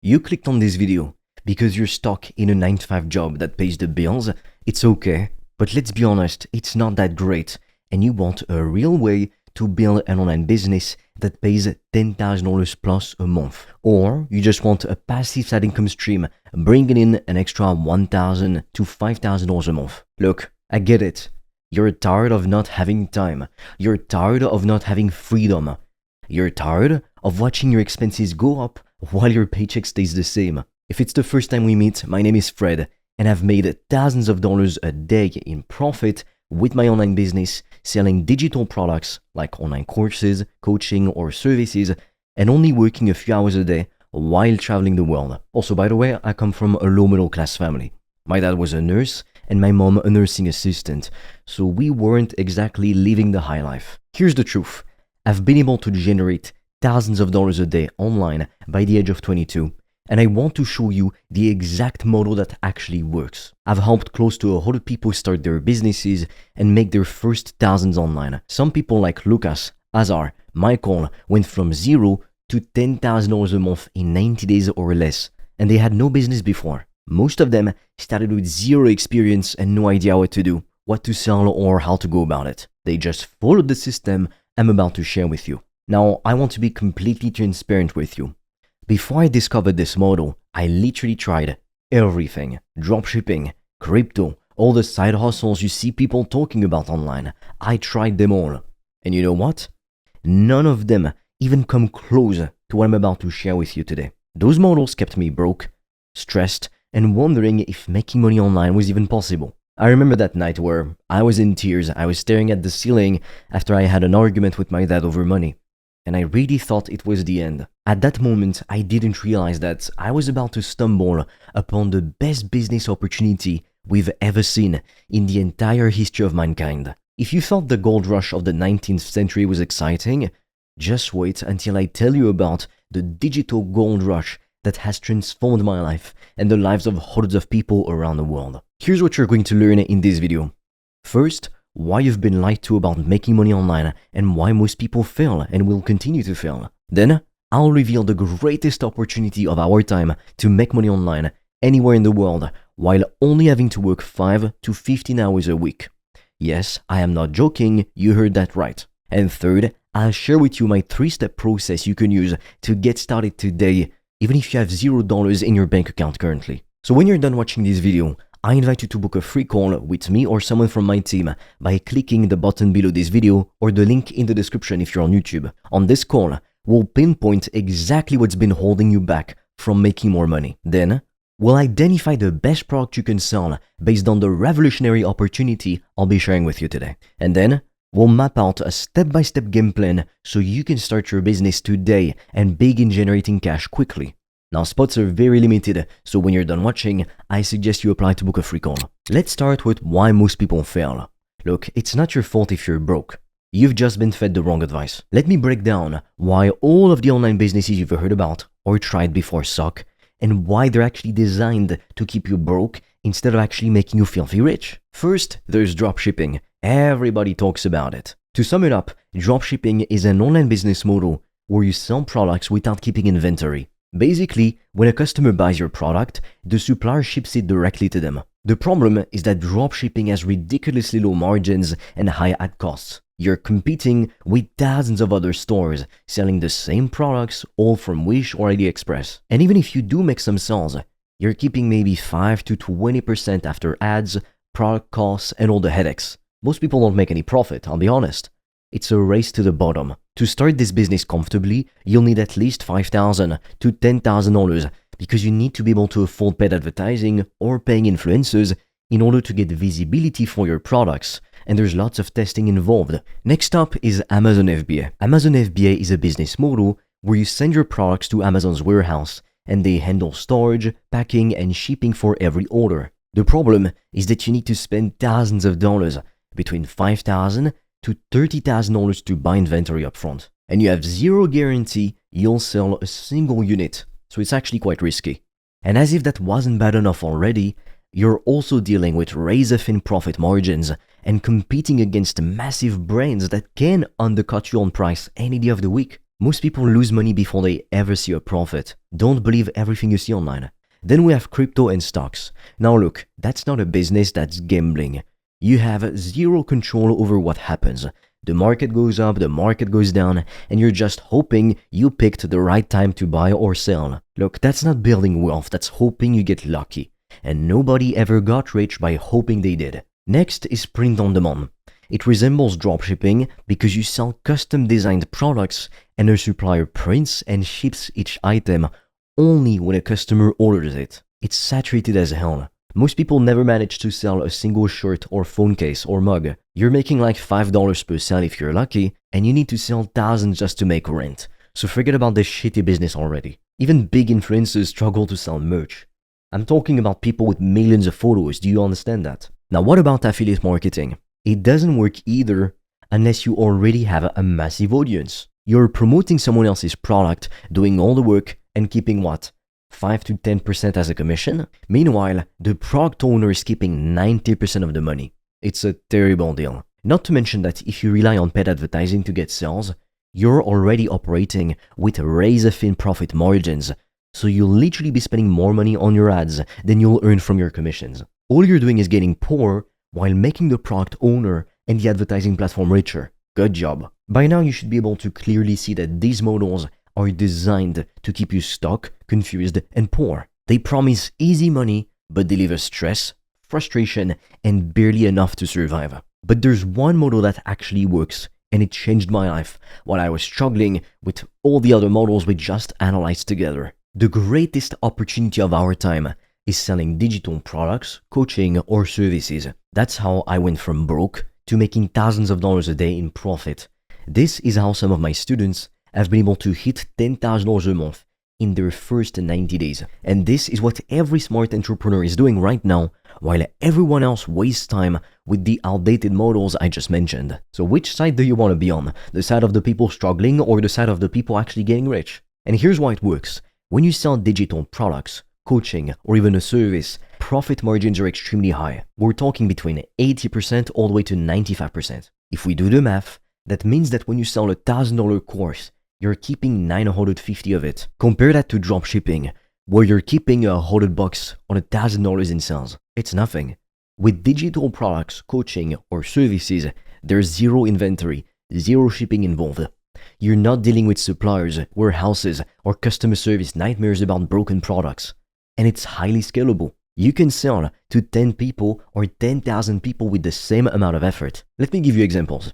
You clicked on this video because you're stuck in a 9 to 5 job that pays the bills. It's okay, but let's be honest, it's not that great, and you want a real way to build an online business that pays $10,000 plus a month. Or you just want a passive side income stream bringing in an extra $1,000 to $5,000 a month. Look, I get it. You're tired of not having time. You're tired of not having freedom. You're tired of watching your expenses go up while your paycheck stays the same. If it's the first time we meet, my name is Fred, and I've made thousands of dollars a day in profit with my online business, selling digital products like online courses, coaching, or services, and only working a few hours a day while traveling the world. Also, by the way, I come from a low middle class family. My dad was a nurse and my mom a nursing assistant, so we weren't exactly living the high life. Here's the truth. I've been able to generate thousands of dollars a day online by the age of 22, and I want to show you the exact model that actually works. I've helped close to 100 people start their businesses and make their first thousands online. Some people like Lucas, Azar, Michael went from $0 to $10,000 a month in 90 days or less, and they had no business before. Most of them started with zero experience and no idea what to do, what to sell, or how to go about it. They just followed the system I'm about to share with you. Now, I want to be completely transparent with you. Before I discovered this model, I literally tried everything. Dropshipping, crypto, all the side hustles you see people talking about online. I tried them all. And you know what? None of them even come close to what I'm about to share with you today. Those models kept me broke, stressed, and wondering if making money online was even possible. I remember that night where I was in tears. I was staring at the ceiling after I had an argument with my dad over money, and I really thought it was the end. At that moment, I didn't realize that I was about to stumble upon the best business opportunity we've ever seen in the entire history of mankind. If you thought the gold rush of the 19th century was exciting, just wait until I tell you about the digital gold rush that has transformed my life and the lives of hundreds of people around the world. Here's what you're going to learn in this video. First, why you've been lied to about making money online and why most people fail and will continue to fail. Then, I'll reveal the greatest opportunity of our time to make money online anywhere in the world while only having to work 5 to 15 hours a week. Yes, I am not joking, you heard that right. And third, I'll share with you my 3-step process you can use to get started today, even if you have $0 in your bank account currently. So when you're done watching this video, I invite you to book a free call with me or someone from my team by clicking the button below this video or the link in the description if you're on YouTube. On this call, we'll pinpoint exactly what's been holding you back from making more money. Then, we'll identify the best product you can sell based on the revolutionary opportunity I'll be sharing with you today. And then, we'll map out a step-by-step game plan so you can start your business today and begin generating cash quickly. Now, spots are very limited, so when you're done watching, I suggest you apply to book a free call. Let's start with why most people fail. Look, it's not your fault if you're broke. You've just been fed the wrong advice. Let me break down why all of the online businesses you've heard about or tried before suck, and why they're actually designed to keep you broke instead of actually making you filthy rich. First, there's dropshipping. Everybody talks about it. To sum it up, dropshipping is an online business model where you sell products without keeping inventory. Basically, when a customer buys your product, the supplier ships it directly to them. The problem is that dropshipping has ridiculously low margins and high ad costs. You're competing with thousands of other stores selling the same products, all from Wish or AliExpress. And even if you do make some sales, you're keeping maybe 5 to 20% after ads, product costs, and all the headaches. Most people don't make any profit, I'll be honest. It's a race to the bottom. To start this business comfortably, you'll need at least $5,000 to $10,000 because you need to be able to afford paid advertising or paying influencers in order to get visibility for your products, and there's lots of testing involved. Next up is Amazon FBA. Amazon FBA is a business model where you send your products to Amazon's warehouse and they handle storage, packing, and shipping for every order. The problem is that you need to spend thousands of dollars, between $5,000 to $30,000 to buy inventory upfront. And you have zero guarantee you'll sell a single unit, so it's actually quite risky. And as if that wasn't bad enough already, you're also dealing with razor-thin profit margins and competing against massive brands that can undercut you on price any day of the week. Most people lose money before they ever see a profit. Don't believe everything you see online. Then we have crypto and stocks. Now look, that's not a business, that's gambling. You have zero control over what happens. The market goes up, the market goes down, and you're just hoping you picked the right time to buy or sell. Look, that's not building wealth, that's hoping you get lucky. And nobody ever got rich by hoping they did. Next is print on demand. It resembles dropshipping because you sell custom designed products and a supplier prints and ships each item only when a customer orders it. It's saturated as hell. Most people never manage to sell a single shirt or phone case or mug. You're making like $5 per sale if you're lucky, and you need to sell thousands just to make rent. So forget about this shitty business already. Even big influencers struggle to sell merch. I'm talking about people with millions of followers, do you understand that? Now what about affiliate marketing? It doesn't work either unless you already have a massive audience. You're promoting someone else's product, doing all the work, and keeping what? 5 to 10% as a commission? Meanwhile, the product owner is keeping 90% of the money. It's a terrible deal. Not to mention that if you rely on paid advertising to get sales, you're already operating with razor-thin profit margins, so you'll literally be spending more money on your ads than you'll earn from your commissions. All you're doing is getting poor while making the product owner and the advertising platform richer. Good job. By now, you should be able to clearly see that these models are designed to keep you stuck, confused, and poor. They promise easy money, but deliver stress, frustration, and barely enough to survive. But there's one model that actually works, and it changed my life while I was struggling with all the other models we just analyzed together. The greatest opportunity of our time is selling digital products, coaching, or services. That's how I went from broke to making thousands of dollars a day in profit. This is how some of my students have been able to hit $10,000 a month in their first 90 days. And this is what every smart entrepreneur is doing right now, while everyone else wastes time with the outdated models I just mentioned. So which side do you want to be on? The side of the people struggling or the side of the people actually getting rich? And here's why it works. When you sell digital products, coaching, or even a service, profit margins are extremely high. We're talking between 80% all the way to 95%. If we do the math, that means that when you sell a $1,000 course, you're keeping 950 of it. Compare that to dropshipping, where you're keeping $100 on $1,000 in sales. It's nothing. With digital products, coaching, or services, there's zero inventory, zero shipping involved. You're not dealing with suppliers, warehouses, or customer service nightmares about broken products. And it's highly scalable. You can sell to 10 people or 10,000 people with the same amount of effort. Let me give you examples.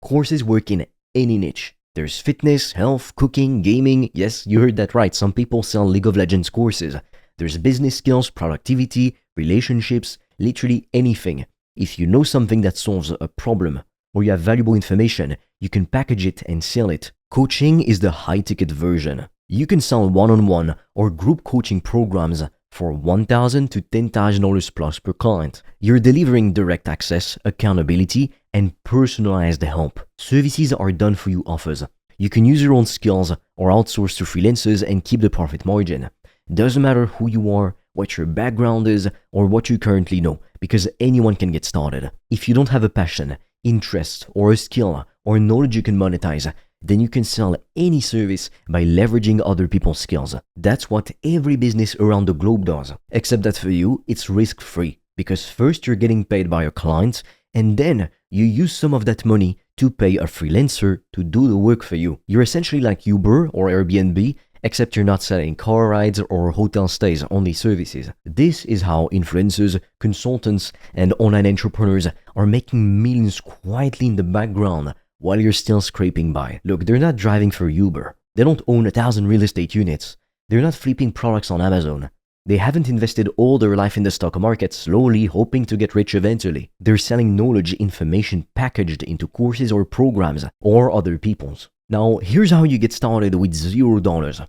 Courses work in any niche. There's fitness, health, cooking, gaming. Yes, you heard that right. Some people sell League of Legends courses. There's business skills, productivity, relationships, literally anything. If you know something that solves a problem or you have valuable information, you can package it and sell it. Coaching is the high-ticket version. You can sell one-on-one or group coaching programs for $1,000 to $10,000 plus per client. You're delivering direct access, accountability, and personalized help. Services are done for you offers. You can use your own skills or outsource to freelancers and keep the profit margin. Doesn't matter who you are, what your background is, or what you currently know, because anyone can get started. If you don't have a passion, interest, or a skill, or knowledge you can monetize, then you can sell any service by leveraging other people's skills. That's what every business around the globe does. Except that for you, it's risk-free, because first you're getting paid by a client, and then you use some of that money to pay a freelancer to do the work for you. You're essentially like Uber or Airbnb, except you're not selling car rides or hotel stays, only services. This is how influencers, consultants, and online entrepreneurs are making millions quietly in the background while you're still scraping by. Look, they're not driving for Uber. They don't own 1,000 real estate units. They're not flipping products on Amazon. They haven't invested all their life in the stock market slowly hoping to get rich eventually. They're selling knowledge, information packaged into courses or programs or other people's. Now, here's how you get started with $0.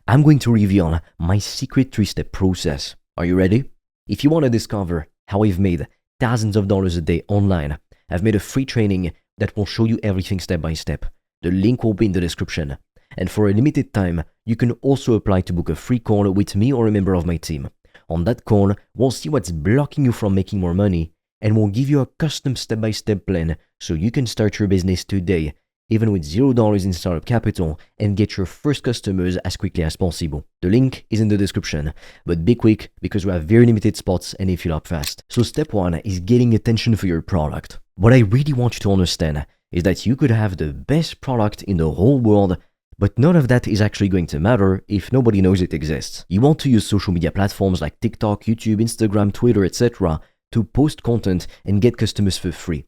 I'm going to reveal my secret 3-step process. Are you ready? If you want to discover how I've made thousands of dollars a day online, I've made a free training that will show you everything step by step. The link will be in the description. And for a limited time, you can also apply to book a free call with me or a member of my team. On that call, we'll see what's blocking you from making more money, and we'll give you a custom step-by-step plan so you can start your business today even with $0 in startup capital, and get your first customers as quickly as possible. The link is in the description, but be quick because we have very limited spots and they fill up fast. So step 1 is getting attention for your product. What I really want you to understand is that you could have the best product in the whole world, but none of that is actually going to matter if nobody knows it exists. You want to use social media platforms like TikTok, YouTube, Instagram, Twitter, etc. to post content and get customers for free.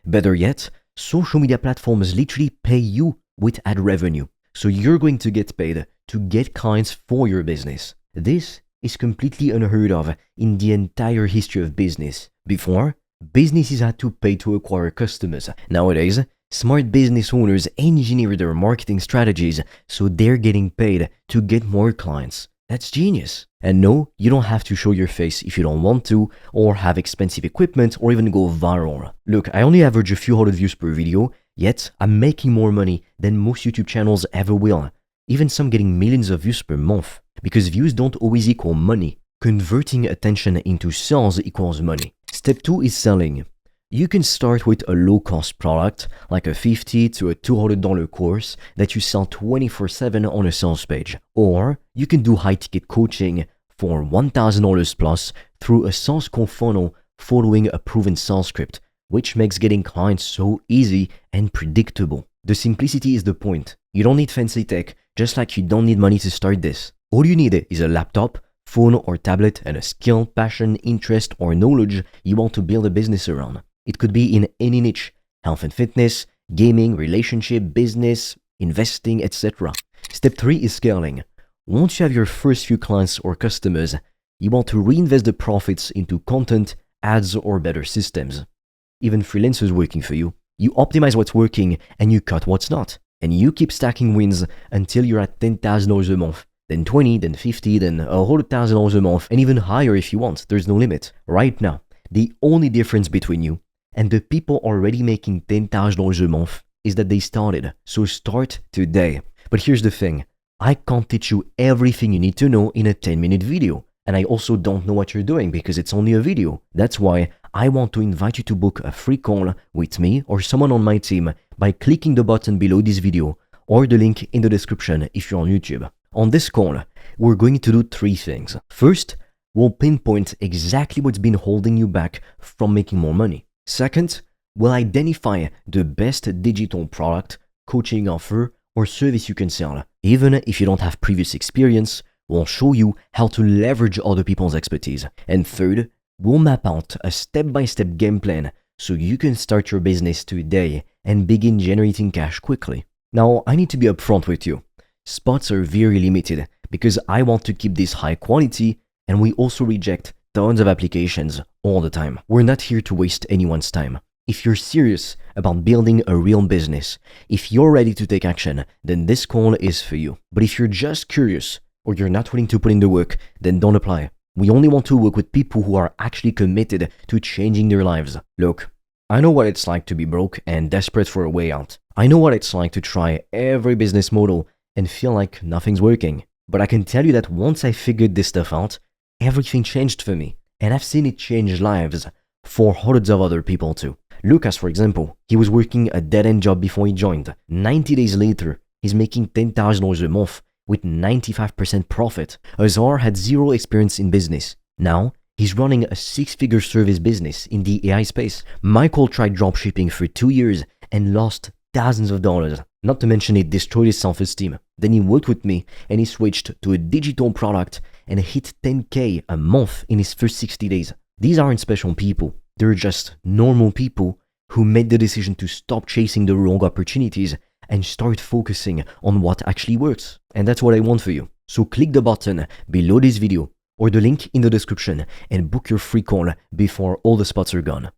Better yet, social media platforms literally pay you with ad revenue. So you're going to get paid to get clients for your business. This is completely unheard of in the entire history of business. Before, businesses had to pay to acquire customers. Nowadays, smart business owners engineer their marketing strategies so they're getting paid to get more clients. That's genius. And no, you don't have to show your face if you don't want to, or have expensive equipment, or even go viral. Look, I only average a few hundred views per video, yet I'm making more money than most YouTube channels ever will. Even some getting millions of views per month. Because views don't always equal money. Converting attention into sales equals money. Step 2 is selling. You can start with a low-cost product, like a $50 to $200 course that you sell 24/7 on a sales page. Or you can do high-ticket coaching for $1,000 plus through a sales call funnel following a proven sales script, which makes getting clients so easy and predictable. The simplicity is the point. You don't need fancy tech, just like you don't need money to start this. All you need is a laptop, phone or tablet, and a skill, passion, interest, or knowledge you want to build a business around. It could be in any niche: health and fitness, gaming, relationship, business, investing, etc. Step 3 is scaling. Once you have your first few clients or customers, you want to reinvest the profits into content, ads, or better systems. Even freelancers working for you. You optimize what's working and you cut what's not. And you keep stacking wins until you're at $10,000 a month, then 20, then 50, then $100,000 a month, and even higher if you want. There's no limit. Right now, the only difference between you and the people already making $10,000 a month is that they started. So start today. But here's the thing. I can't teach you everything you need to know in a 10-minute video. And I also don't know what you're doing because it's only a video. That's why I want to invite you to book a free call with me or someone on my team by clicking the button below this video or the link in the description if you're on YouTube. On this call, we're going to do 3 things. First, we'll pinpoint exactly what's been holding you back from making more money. Second, we'll identify the best digital product, coaching offer, or service you can sell. Even if you don't have previous experience, we'll show you how to leverage other people's expertise. And third, we'll map out a step-by-step game plan so you can start your business today and begin generating cash quickly. Now, I need to be upfront with you. Spots are very limited because I want to keep this high quality, and we also reject tons of applications all the time. We're not here to waste anyone's time. If you're serious about building a real business, if you're ready to take action, then this call is for you. But if you're just curious or you're not willing to put in the work, then don't apply. We only want to work with people who are actually committed to changing their lives. Look, I know what it's like to be broke and desperate for a way out. I know what it's like to try every business model and feel like nothing's working. But I can tell you that once I figured this stuff out, everything changed for me. And I've seen it change lives for hundreds of other people too. Lucas, for example, he was working a dead-end job before he joined. 90 days later, he's making $10,000 a month with 95% profit. Azar had 0 experience in business. Now, he's running a 6-figure service business in the AI space. Michael tried dropshipping for 2 years and lost thousands of dollars. Not to mention it destroyed his self-esteem. Then he worked with me and he switched to a digital product and hit 10K a month in his first 60 days. These aren't special people. They're just normal people who made the decision to stop chasing the wrong opportunities and start focusing on what actually works. And that's what I want for you. So click the button below this video or the link in the description and book your free call before all the spots are gone.